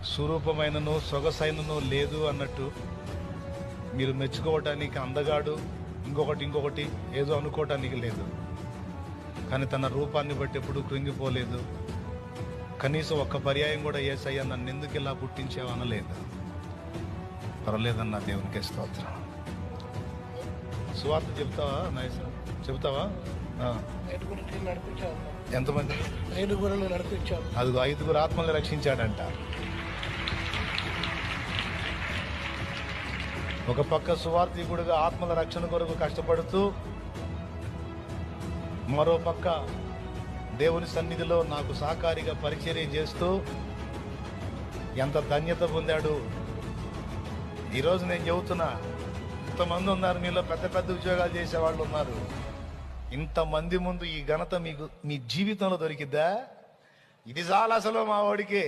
స్వరూపమైనను సొగసైనను లేదు అన్నట్టు మీరు మెచ్చుకోవటానికి అందగాడు ఇంకొకటి ఏదో అనుకోవటానికి లేదు. కానీ తన రూపాన్ని బట్టి ఎప్పుడు కృంగిపోలేదు. కనీసం ఒక్క పర్యాయం కూడా యేసయ్య నన్ను ఎందుకు ఇలా పుట్టించావు అనలేదు. పర్లేదన్న దేవునికి స్తోత్రం. సువార్త చెప్తావా నాయస? చెప్తావా? ఎంతమంది? 5 నడిపించాను. అదిగో 5 ఆత్మల్ని రక్షించాడంట. ఒక పక్క సువార్థికుడుగా ఆత్మల రక్షణ కొరకు కష్టపడుతూ, మరో పక్క దేవుని సన్నిధిలో నాకు సహకారిగా పరిచర్య చేస్తూ ఎంత ధన్యత పొందాడు. ఈరోజు నేను చెబుతున్నా, ఇంతమంది ఉన్నారు మీలో, పెద్ద పెద్ద ఉద్యోగాలు చేసేవాళ్ళు ఉన్నారు. ఇంతమంది ముందు ఈ ఘనత మీకు మీ జీవితంలో దొరికిద్దా? ఇది చాలా అసలు మా వాడికి.